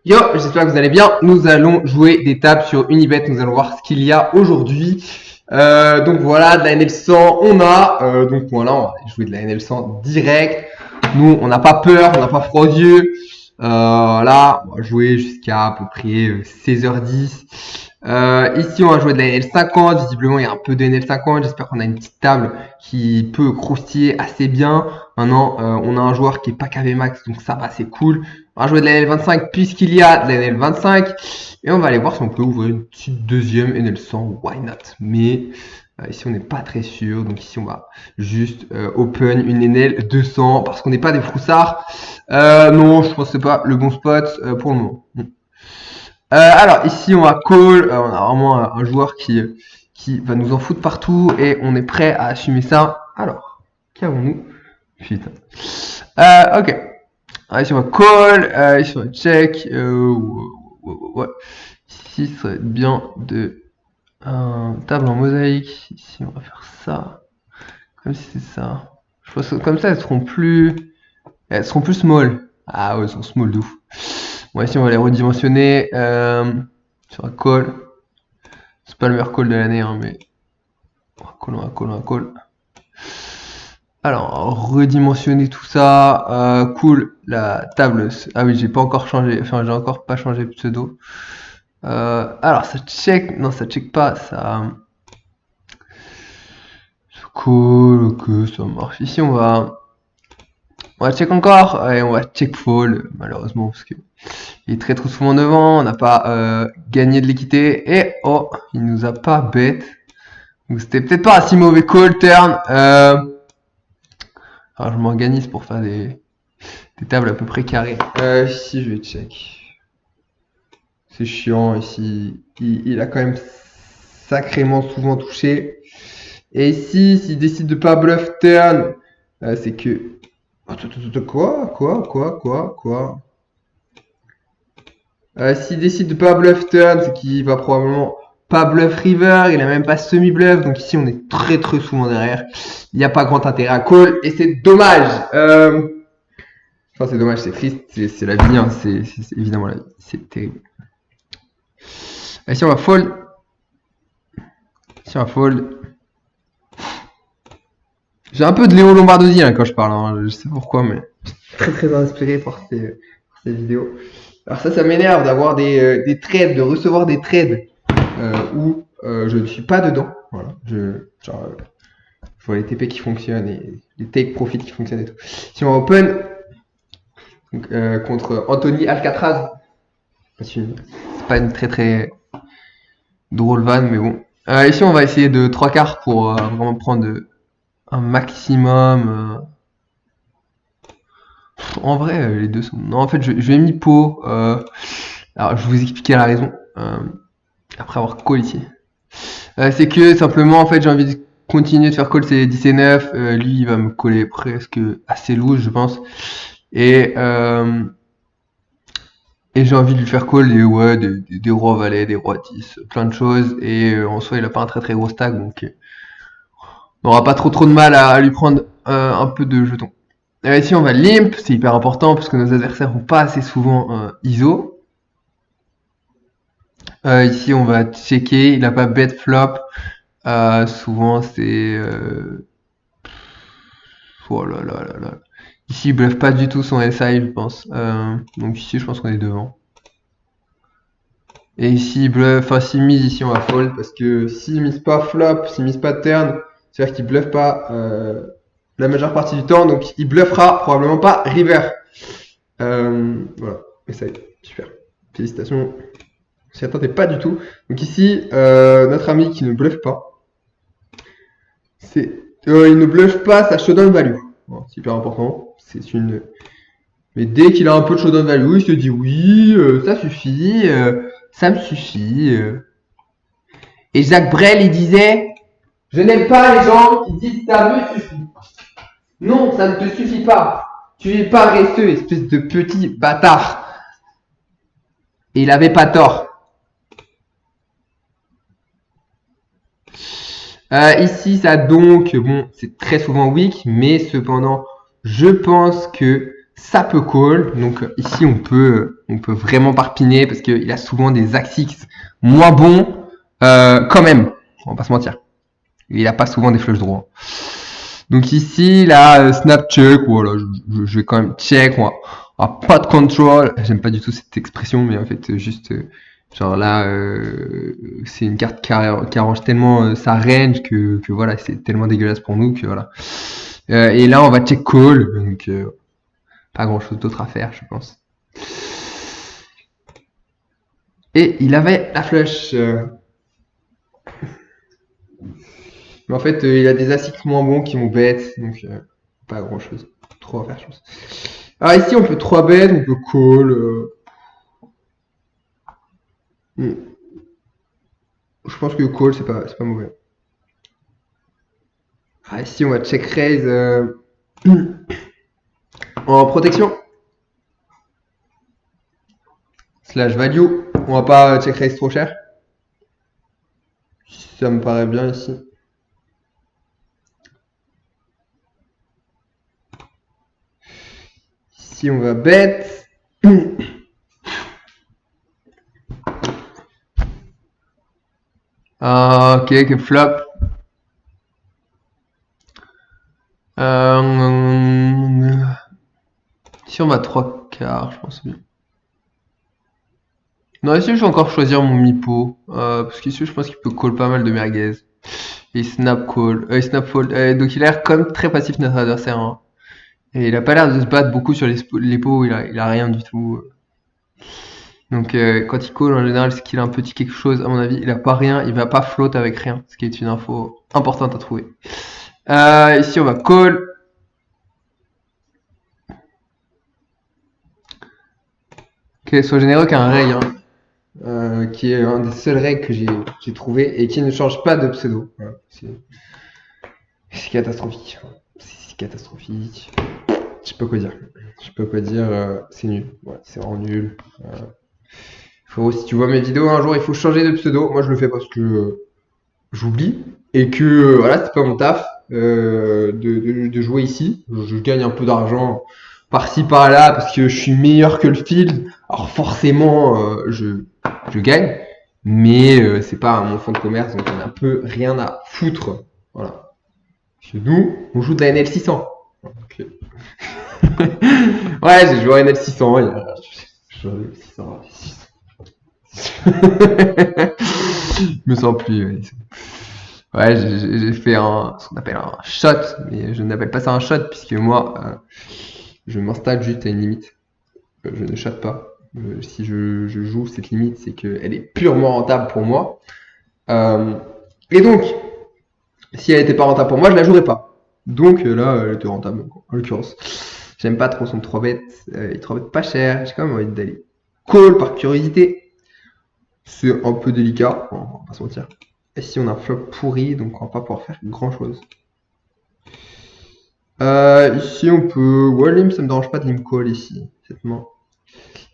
Yo, j'espère que vous allez bien. Nous allons jouer des tables sur Unibet. Nous allons voir ce qu'il y a aujourd'hui. Donc voilà, de la NL100, on a. Donc voilà, on va jouer de la NL100 direct. Nous, on n'a pas peur, on n'a pas froid aux yeux. Là, on va jouer jusqu'à à peu près 16h10. Ici, on va jouer de la NL50. Visiblement, il y a un peu de NL50. J'espère qu'on a une petite table qui peut croustiller assez bien. Maintenant, on a un joueur qui est pas KV max, donc ça va, c'est cool. On va jouer de la NL25 puisqu'il y a de la NL25. Et on va aller voir si on peut ouvrir une petite deuxième NL100. Why not? Mais ici, on n'est pas très sûr. Donc ici, on va juste open une NL200 parce qu'on n'est pas des froussards. Non, je pense que c'est pas le bon spot pour le moment. Alors ici, on va call. On a vraiment un joueur qui va nous en foutre partout et on est prêt à assumer ça. Alors, qu'avons-nous? Putain. Ok. Ici, on va call. Ici, on va check. Ouais. Ici, ça va être bien de table en mosaïque. Ici, on va faire ça. Comme si c'est ça. Je pense que comme ça, elles seront plus small. Ah ouais, elles sont small de ouf. Bon, ici, on va les redimensionner. Sur un call. C'est pas le meilleur call de l'année, hein, mais on va call. Alors, redimensionner tout ça. Cool, la table. Ah oui, j'ai pas encore changé. Enfin, j'ai encore pas changé de pseudo. Alors, ça check. Non, ça check pas. Ça. Cool, ok, ça marche. Ici, on va check encore. Et on va check fall, malheureusement, parce que il est très trop souvent devant. On n'a pas gagné de l'équité. Et oh, il nous a pas bête. Donc, c'était peut-être pas un si mauvais call turn. Alors je m'organise pour faire des tables à peu près carrées. Ici je vais check. C'est chiant ici. Il a quand même sacrément souvent touché. Et ici, s'il décide de pas bluff turn, c'est que... Quoi S'il décide de pas bluff turn, c'est qu'il va probablement pas bluff river, il a même pas semi-bluff, donc ici on est très très souvent derrière. Il n'y a pas grand intérêt à call, et c'est dommage. Enfin c'est dommage, c'est triste, c'est la vie, hein. C'est évidemment la vie, c'est terrible. Ici on va fold. J'ai un peu de Léo Lombardozzi là, quand je parle, hein. Je sais pourquoi, mais je suis très inspiré par ces vidéos. Alors ça m'énerve d'avoir des trades, de recevoir des trades où je ne suis pas dedans. Voilà, je vois les TP qui fonctionnent et les take profit qui fonctionnent et tout. Si on open donc, contre Anthony Alcatraz, c'est pas une très très drôle van, mais bon. Ici on va essayer de 3 quarts pour vraiment prendre un maximum. En vrai, les deux sont. Non, en fait, je vais mis pot. Alors, je vais vous expliquer la raison. Après avoir call ici. C'est que simplement, en fait, j'ai envie de continuer de faire call ces 10 et 9. Lui, il va me coller presque assez loose, je pense. Et j'ai envie de lui faire call des rois valets, des rois 10, plein de choses. Et en soi, il a pas un très très gros stack, donc on aura pas trop de mal à lui prendre un peu de jetons. Ici, on va limp, c'est hyper important parce que nos adversaires n'ont pas assez souvent ISO. Ici, on va checker, il n'a pas bet flop. Souvent, c'est... Oh là là là là. Ici, il bluffe pas du tout son SI, je pense. Donc ici, je pense qu'on est devant. Et ici, il bluffe... Enfin, s'il mise, ici, on va fold parce que s'il mise pas flop, s'il mise pas turn, c'est-à-dire qu'il bluffe pas... la majeure partie du temps, donc il bluffera probablement pas river. Voilà, et ça y est, super. Félicitations. On s'y attendait pas du tout. Donc ici, notre ami qui ne bluffe pas, c'est il ne bluffe pas sa showdown value. Bon, c'est hyper important. C'est une. Mais dès qu'il a un peu de showdown value, il se dit oui, ça suffit, ça me suffit. Et Jacques Brel, il disait, je n'aime pas les gens qui disent ça me suffit. Non, ça ne te suffit pas. Tu es paresseux, espèce de petit bâtard. Et il avait pas tort. Ici, ça donc, bon, c'est très souvent weak, mais cependant, je pense que ça peut call. Donc ici, on peut vraiment parpiner parce qu'il a souvent des axes moins bons quand même. On va pas se mentir. Il a pas souvent des flush droits. Donc ici, là, snap check, voilà, je vais quand même check, on va pas de control. J'aime pas du tout cette expression, mais en fait, juste, genre là, c'est une carte qui arrange tellement sa range que voilà, c'est tellement dégueulasse pour nous que voilà. Et là, on va check call, donc pas grand chose d'autre à faire, je pense. Et il avait la flush. Mais en fait, il a des assists moins bons qui m'ont bête, donc pas grand chose trop à faire, je pense. Alors ici, on peut 3 bet, on peut call. Je pense que call, c'est pas mauvais. Ah, ici, on va check raise en protection. Slash value. On va pas check raise trop cher. Ça me paraît bien ici. Ici, on va bet. Ok, que flop. Ici, on va 3 quarts, je pense bien. Non, ici, je vais encore choisir mon Mipo. Parce qu'ici, je pense qu'il peut call pas mal de merguez. Et snap call. Snap fold. Donc, il a l'air comme très passif notre adversaire. Hein. Et il a pas l'air de se battre beaucoup sur les pots. Il a rien du tout. Donc, quand il call, en général, c'est qu'il a un petit quelque chose. À mon avis, il a pas rien. Il va pas float avec rien. Ce qui est une info importante à trouver. Ici, on va call. Ok, sois généreux qu'un ray. Hein. Qui est un des seuls règles que j'ai trouvé et qui ne change pas de pseudo. Voilà, c'est catastrophique. C'est catastrophique. Je sais pas quoi dire. Je sais pas quoi dire. C'est nul. Ouais, c'est vraiment nul. Si tu vois mes vidéos un jour, il faut changer de pseudo. Moi, je le fais parce que j'oublie et que voilà, c'est pas mon taf de jouer ici. Je gagne un peu d'argent par-ci par-là parce que je suis meilleur que le field. Alors forcément, je gagne, mais c'est pas mon fonds de commerce, donc on a un peu rien à foutre. Voilà. Chez nous, on joue de la NL600. Okay. Ouais, j'ai joué à NL600. J'ai joué à NL600. Je me sens plus. Ouais, j'ai fait ce qu'on appelle un shot, mais je n'appelle pas ça un shot puisque moi, je m'installe juste à une limite. Je ne shot pas. Si je joue cette limite, c'est qu'elle est purement rentable pour moi. Et donc, si elle n'était pas rentable pour moi, je la jouerais pas. Donc là, elle était rentable, en l'occurrence. J'aime pas trop son 3 bet. Il 3 bet pas cher. J'ai quand même envie d'aller call par curiosité. C'est un peu délicat, on va pas se mentir. Et si on a un flop pourri, donc on va pas pouvoir faire grand chose. Ici on peut. Ouais, lim, ça me dérange pas de lim call ici, honnêtement.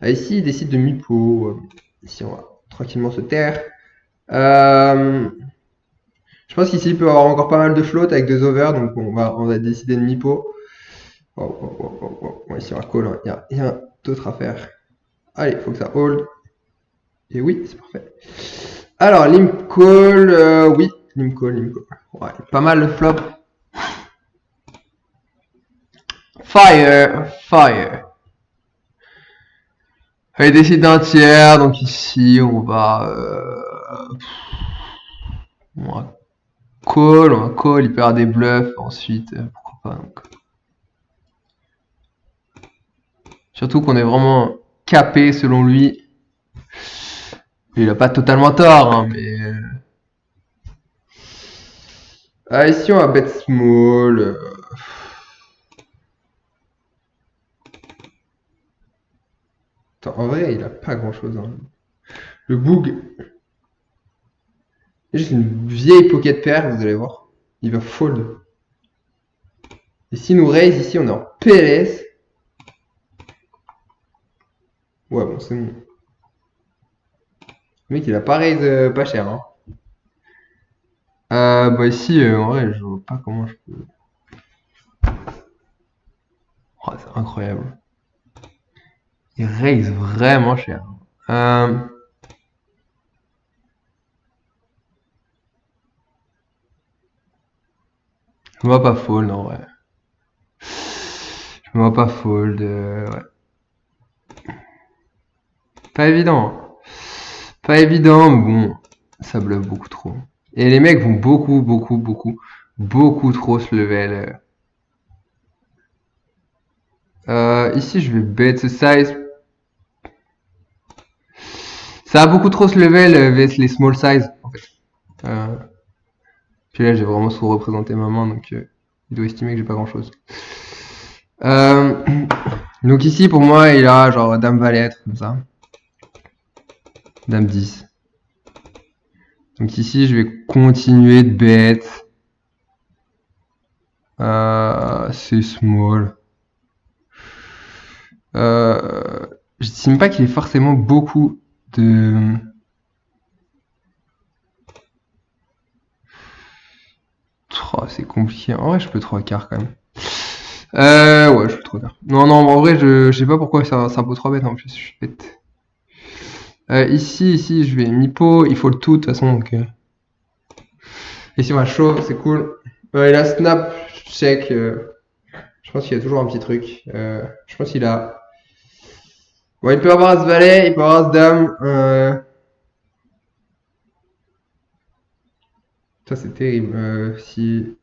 Ici il décide de mi-pot. Ici on va tranquillement se taire. Je pense qu'ici il peut avoir encore pas mal de float avec 2 over, donc on va décider de mi-pot. Ouais, ici on va call, il n'y a rien d'autre à faire. Allez, faut que ça hold. Et oui, c'est parfait. Alors, lim call, oui, lim call. Ouais, pas mal le flop. Fire. Il décide d'un tiers, donc ici on va call, il peut avoir des bluffs ensuite, pourquoi pas. Donc. Surtout qu'on est vraiment capé selon lui. Il a pas totalement tort, hein, mais. Ici on va bet small. Attends, en vrai, il a pas grand chose. Hein. Le boog. C'est juste une vieille pocket pair, vous allez voir. Il va fold. Et si nous raise ici, on est en PLS. Ouais, bon, c'est bon. Le mec, il a pas raise pas cher. Hein. Bah ici, en vrai, je vois pas comment je peux. Oh, c'est incroyable. Il raise vraiment cher. Je me vois pas fold, en vrai. Je me vois pas fold, ouais. Pas évident. Hein. Pas évident, mais bon, ça bluffe beaucoup trop. Et les mecs vont beaucoup trop se level. Ici, je vais bet ce size. Ça va beaucoup trop se level vs les small size, en fait. Puis là, j'ai vraiment sous-représenté ma main, donc il doit estimer que j'ai pas grand-chose. Donc ici, pour moi, il a genre dame valet, comme ça. Dame 10. Donc ici, je vais continuer de bet. C'est small. J'estime pas qu'il ait forcément beaucoup de... Oh, c'est compliqué. En vrai, je peux 3 quarts quand même. Ouais, je peux 3 quarts. Non, en vrai, je sais pas pourquoi c'est un pot 3 bêtes en plus. Je suis bête. Ici, je vais mi-pot. Il faut le tout de toute façon. Donc, ici, on va chaud, c'est cool. Il a snap, check. Je pense qu'il y a toujours un petit truc. Je pense qu'il a... Bon, il peut avoir As valet, il peut avoir As dame. Ça, c'est terrible. Si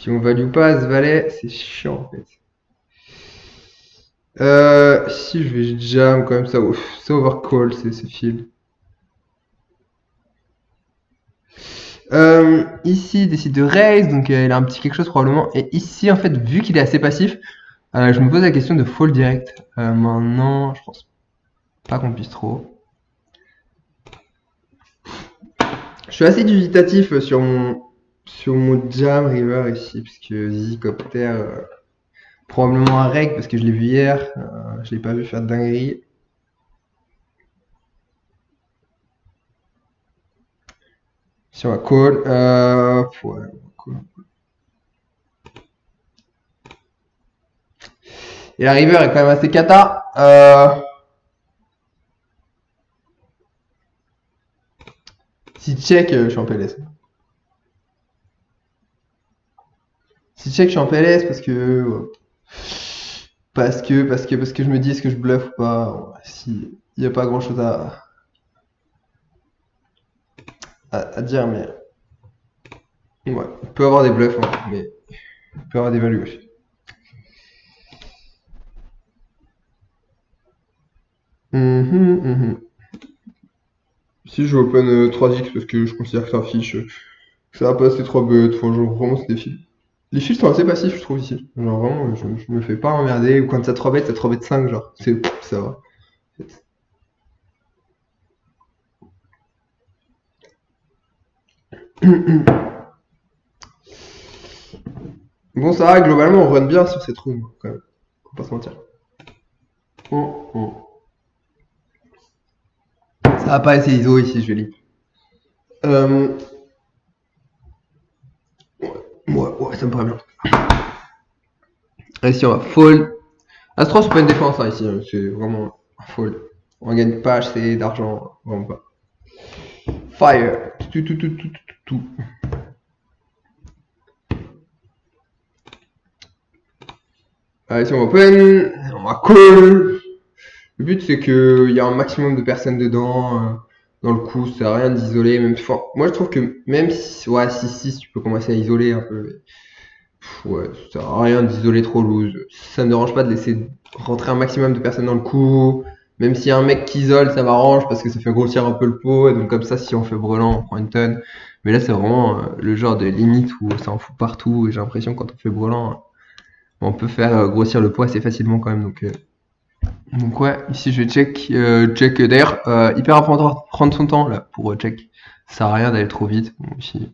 on value pas As valet, c'est chiant en fait. Si je vais jam quand même, ça overcall, c'est fil. Ici, il décide de raise, donc il a un petit quelque chose probablement. Et ici, en fait, vu qu'il est assez passif, je me pose la question de fold direct. Maintenant, je pense pas qu'on puisse trop. Je suis assez dubitatif sur mon jam river ici, parce que Zcopter, probablement un reg, parce que je l'ai vu hier, je l'ai pas vu faire de dinguerie. Si on va call, ouais, cool. Et la river est quand même assez cata. Si check, je suis en PLS. Si check, je suis en PLS parce que je me dis est-ce que je bluffe ou pas. Si il n'y a pas grand chose à dire, mais ouais, il peut avoir des bluffs, hein, mais il peut avoir des values aussi. Si je open 3x parce que je considère que ça affiche, ça va passer 3 bêtes, enfin, genre vraiment c'est des fils. Les fils sont assez passifs je trouve ici. Genre vraiment je me fais pas emmerder, ou quand ça 3 bêtes, ça 3 bêtes 5 genre. Ça va. Bon ça va, globalement on run bien sur cette room quand même. Faut pas se mentir. Ça va pas assez ISO ici, je vais lire. Ouais, ça me paraît bien. Ici, on va fold. As-3, c'est pas une défense, hein, ici. C'est vraiment un fold. On gagne pas assez d'argent. Vraiment pas. Fire. Tout. Ici, on va open. On va call. Le but, c'est qu'il y a un maximum de personnes dedans. Dans le coup, ça sert à rien d'isoler. Moi, je trouve que même si, ouais, 6-6, tu peux commencer à isoler un peu. Ouais, ça sert à rien d'isoler trop loose. Ça me dérange pas de laisser rentrer un maximum de personnes dans le coup. Même s'il y a un mec qui isole, ça m'arrange parce que ça fait grossir un peu le pot. Et donc comme ça, si on fait brelan, on prend une tonne. Mais là, c'est vraiment le genre de limite où ça en fout partout. Et j'ai l'impression que quand on fait brelan, on peut faire grossir le pot assez facilement quand même. Donc ouais, ici je vais check. D'ailleurs, hyper important de prendre son temps là pour check. Ça sert à rien d'aller trop vite. Bon, ici,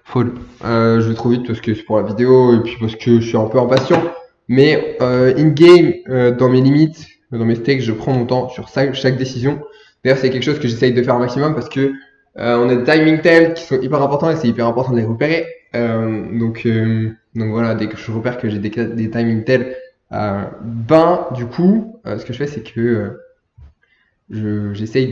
fold. Je vais trop vite parce que c'est pour la vidéo et puis parce que je suis un peu impatient. Mais in-game, dans mes limites, dans mes stakes, je prends mon temps sur chaque décision. D'ailleurs, c'est quelque chose que j'essaye de faire un maximum parce que on a des timing tells qui sont hyper importants et c'est hyper important de les repérer. Donc voilà, dès que je repère que j'ai des timing tells, Du coup, ce que je fais, c'est que j'essaye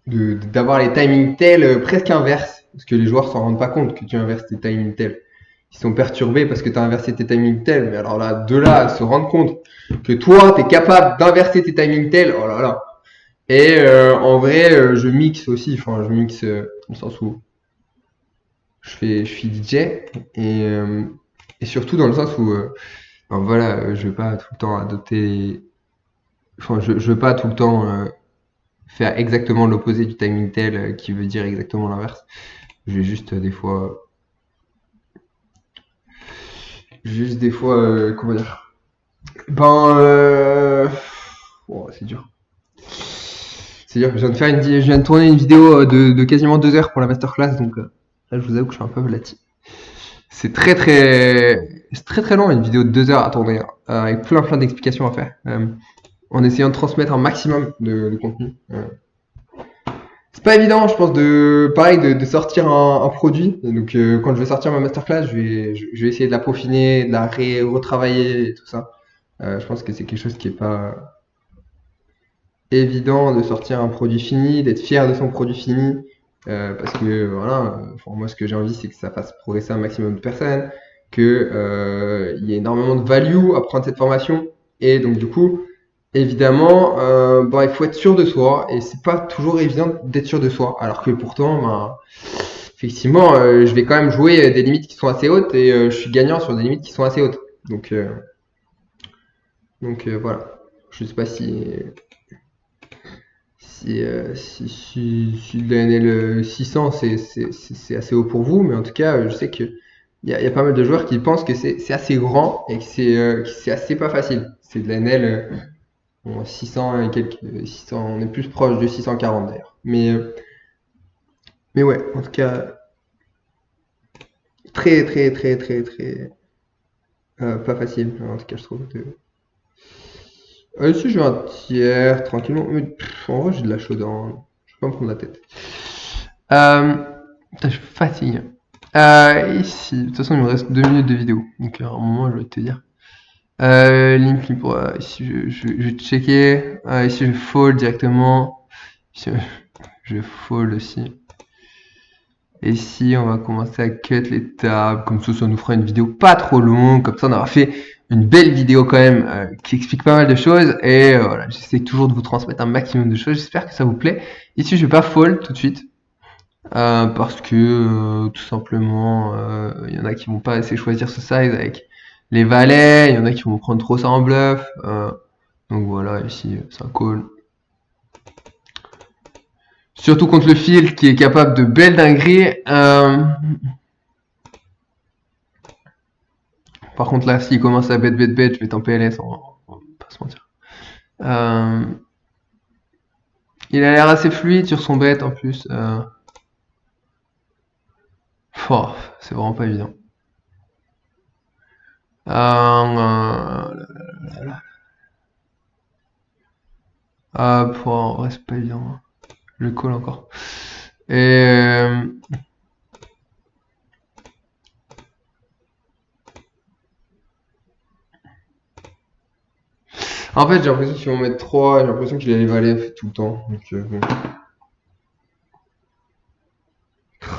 d'avoir les timings tels presque inverses, parce que les joueurs s'en rendent pas compte que tu inverses tes timings tels. Ils sont perturbés parce que tu as inversé tes timings tels, mais alors là, de là à se rendre compte que toi, tu es capable d'inverser tes timings tels, oh là là. Et en vrai, je mixe aussi, enfin, je mixe dans le sens où je suis DJ et surtout dans le sens où, ben voilà, je veux pas tout le temps adopter, enfin, je veux pas tout le temps faire exactement l'opposé du timing tel qui veut dire exactement l'inverse. Je vais juste des fois, comment dire? Ben, c'est dur. C'est dur. Je viens de tourner une vidéo de quasiment 2 heures pour la masterclass, donc là, je vous avoue que je suis un peu blati. C'est très long une vidéo de 2 heures à tourner, avec plein d'explications à faire, en essayant de transmettre un maximum de contenu. C'est pas évident, je pense, de sortir un produit. Et donc, quand je vais sortir ma masterclass, je vais essayer de la peaufiner, de la retravailler et tout ça. Je pense que c'est quelque chose qui est pas évident de sortir un produit fini, d'être fier de son produit fini. Parce que voilà, pour moi, ce que j'ai envie, c'est que ça fasse progresser un maximum de personnes, que il y ait énormément de value à prendre cette formation. Et donc, du coup, évidemment, il faut être sûr de soi et c'est pas toujours évident d'être sûr de soi. Alors que pourtant, effectivement, je vais quand même jouer des limites qui sont assez hautes et je suis gagnant sur des limites qui sont assez hautes. Donc voilà. Je sais pas si le NL 600 c'est assez haut pour vous, mais en tout cas, je sais que il y a pas mal de joueurs qui pensent que c'est assez grand et que c'est assez pas facile. C'est de la NL. Bon, 600 et quelques, 600, on est plus proche de 640 d'ailleurs. Mais ouais, en tout cas, très, pas facile. En tout cas, je trouve. Ici, je vais un tiers, tranquillement. Mais en vrai, j'ai de la chaude. Je vais pas me prendre la tête. Putain, je suis fatigué. Ici, de toute façon, il me reste 2 minutes de vidéo. Donc, à un moment, je vais te dire. Link flip, ici, je vais checker. Ici, je fold directement. Ici, je fold aussi. Et ici, on va commencer à cut les tables, comme ça nous fera une vidéo pas trop longue, comme ça on aura fait une belle vidéo quand même qui explique pas mal de choses. Et voilà, j'essaie toujours de vous transmettre un maximum de choses, j'espère que ça vous plaît. Ici, je vais pas fold tout de suite, parce que tout simplement, il y en a qui vont pas assez choisir ce size avec les valets, il y en a qui vont prendre trop ça en bluff. Donc voilà, ici, c'est un call. Surtout contre le field qui est capable de belles dingueries. Par contre là, s'il commence à bet, je vais être en PLS, on va pas se mentir. Il a l'air assez fluide sur son bet en plus. C'est vraiment pas évident. Ouais, c'est pas évident. Le call encore. Et en fait, j'ai l'impression qu'ils vont mettre 3, j'ai l'impression qu'il a les valets tout le temps. Donc, bon.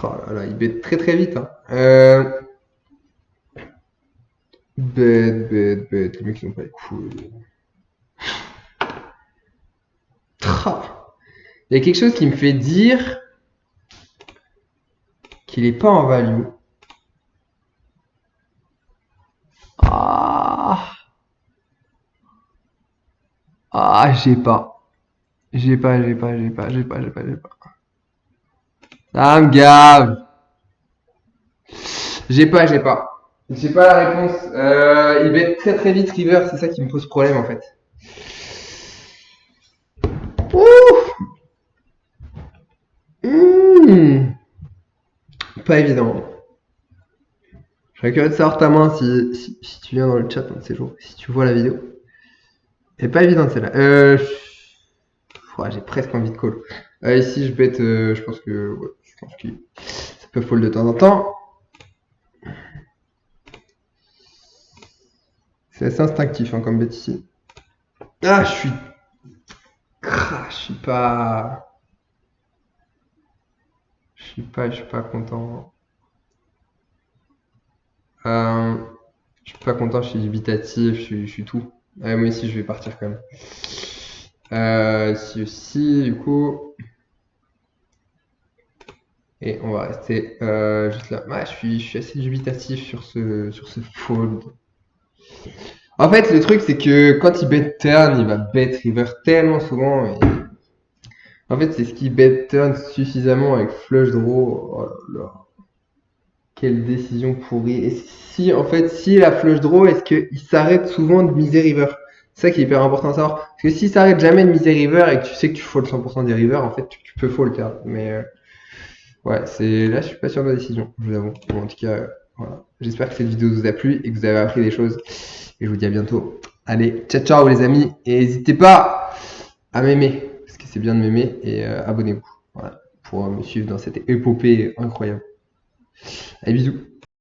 Oh là là, il bet très vite. Hein. Bet. Les mecs, ils ont pas les couilles. Il y a quelque chose qui me fait dire qu'il est pas en value. J'ai pas. J'ai pas. Ça me gave. J'ai pas. J'ai pas la réponse. Il va être très vite river, c'est ça qui me pose problème en fait. Pas évident. Je serais curieux de savoir ta main si tu viens dans le chat un de ces jours, si tu vois la vidéo. C'est pas évident celle-là. J'ai presque envie de call. Ici, je bête, je pense que ça peut fold de temps en temps. C'est assez instinctif hein, comme bête ici. Ah, je suis... Je suis pas... Je suis pas content. Euh, je suis pas content, je suis dubitatif, je suis tout. Ouais, moi aussi, je vais partir quand même. Ici aussi, du coup. Et on va rester juste là. Ouais, je suis assez dubitatif sur ce fold. En fait, le truc, c'est que quand il bet turn, il va bet river tellement souvent. Et... En fait, c'est ce qui bet turn suffisamment avec flush draw. Oh là là. Quelle décision pourrie. Et si, en fait, si la flush draw, est-ce qu'il s'arrête souvent de miser river? C'est ça qui est hyper important à savoir. Parce que s'il s'arrête jamais de miser river et que tu sais que tu fold 100% des rivers, en fait, tu peux fold turn. Mais ouais, c'est là, je suis pas sûr de la décision, je vous avoue. Bon, en tout cas, voilà. J'espère que cette vidéo vous a plu et que vous avez appris des choses. Et je vous dis à bientôt. Allez, ciao ciao les amis. Et n'hésitez pas à m'aimer, parce que c'est bien de m'aimer. Et abonnez-vous. Voilà, pour me suivre dans cette épopée incroyable. Allez, bisous.